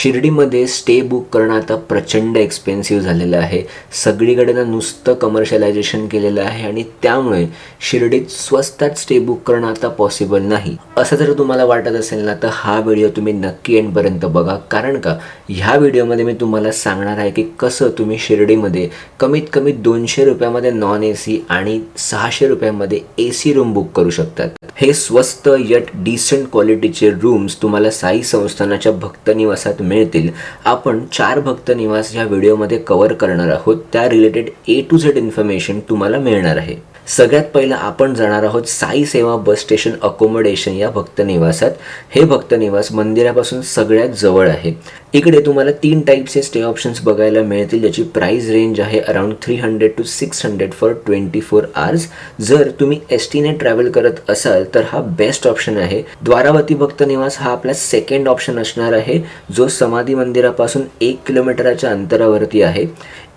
शिर्डीमध्ये stay book करणं आता प्रचंड एक्सपेन्सिव्ह झालेलं आहे. सगळीकडे ना नुसतं कमर्शियलायझेशन केलेलं आहे आणि त्यामुळे शिर्डीत स्वस्तात स्टे बुक करणं आता पॉसिबल नाही. असं जर तुम्हाला वाटत असेल ना तर हा व्हिडिओ तुम्ही नक्की एंडपर्यंत बघा. कारण का ह्या व्हिडिओमध्ये मी तुम्हाला सांगणार आहे की कसं तुम्ही शिर्डीमध्ये कमीत कमी 200 रुपयामध्ये नॉन AC आणि 600 रुपयामध्ये AC रूम बुक करू शकतात. हे स्वस्त यट डिसेंट क्वालिटीचे रूम्स तुम्हाला साई संस्थानाच्या भक्त निवासात मिळतील. आपण 4 भक्त निवास या व्हिडिओमध्ये कव्हर करणार आहोत. त्या related A to Z information तुम्हाला मिळणार आहे. सगळ्यात पहिलं आपण जाणार आहोत साई सेवा बस स्टेशन अकोमोडेशन या भक्त निवासात. हे भक्त निवास मंदिरापासून सगळ्यात जवळ आहे. इकडे तुम्हाला 3 टाईपचे स्टे ऑप्शन्स बघायला मिळतील, ज्याची प्राइस रेंज आहे अराउंड 300 to 600 फॉर 24 आवर्स. जर तुम्ही STने ट्रॅव्हल करत असाल तर हा बेस्ट ऑप्शन आहे. द्वारावती भक्त निवास हा आपला सेकंड ऑप्शन असणार आहे, जो समाधी मंदिरापासून 1 किलोमीटरच्या अंतरावरती आहे.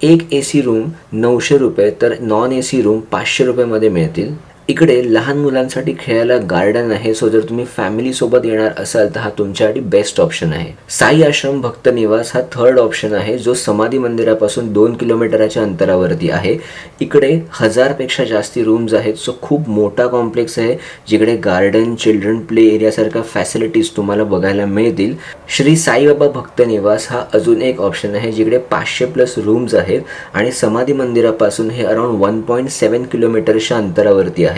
एक AC रूम 900 रुपये तर नॉन AC रूम 500 रुपयामध्ये मिळतील. इकडे लहान मुलांसाठी खेळायला गार्डन आहे. सो जर तुम्ही फॅमिली सोबत येणार असाल तर हा तुमच्यासाठी बेस्ट ऑप्शन आहे. साई आश्रम भक्त निवास हा थर्ड ऑप्शन आहे, जो समाधी मंदिरापासून 2 किलोमीटरच्या अंतरावरती आहे. इकडे 1000 पेक्षा जास्ती रूम्स आहेत. सो खूप मोठा कॉम्प्लेक्स आहे, जिकडे गार्डन, चिल्ड्रन प्ले एरिया सारख्या फॅसिलिटीज तुम्हाला बघायला मिळतील. श्री साईबाबा भक्त निवास हा अजून एक ऑप्शन आहे, जिकडे 500+ रूम्स आहेत आणि समाधी मंदिरापासून हे अराउंड 1.7 किलोमीटरच्या अंतरावरती आहे.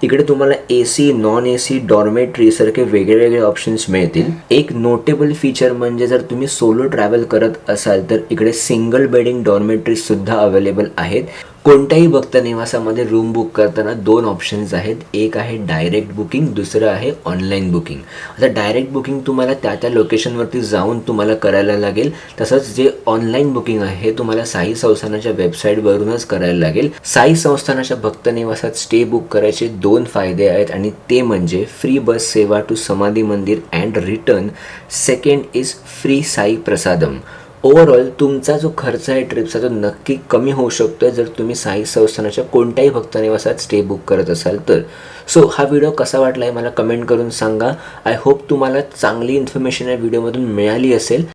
इकडे तुम्हाला AC, नॉन AC, डॉर्मेटरी सारखे वेगवेगळे ऑप्शन्स मिळतील. एक नोटेबल फीचर म्हणजे जर तुम्ही सोलो ट्रॅव्हल करत असाल तर इकडे सिंगल बेडिंग डॉर्मेटरी सुद्धा अवेलेबल आहेत. कोणत्याही भक्त निवासामध्ये रूम बुक करताना 2 ऑप्शन्स आहेत. एक आहे डायरेक्ट बुकिंग, दुसरं आहे ऑनलाईन बुकिंग. आता डायरेक्ट बुकिंग तुम्हाला त्या लोकेशनवरती जाऊन तुम्हाला करायला लागेल. तसंच जे ऑनलाईन बुकिंग आहे हे तुम्हाला साई संस्थानाच्या वेबसाईटवरूनच करायला लागेल. साई संस्थानाच्या भक्त निवासात स्टे बुक करायचे 2 फायदे आहेत आणि ते म्हणजे फ्री बस सेवा टू समाधी मंदिर and return. Second is free Sai prasadam. Overall तुमचा जो खर्च आहे ट्रिपचा तो नक्की कमी होऊ शकतो जर तुम्ही साई संस्थानाच्या कोणत्याही भक्त निवासात स्टे बुक करत असाल तर. सो हा व्हिडिओ कसा वाटला आहे मला कमेंट करून सांगा. आय होप तुम्हाला चांगली इन्फॉर्मेशन या व्हिडिओमधून मिळाली असेल.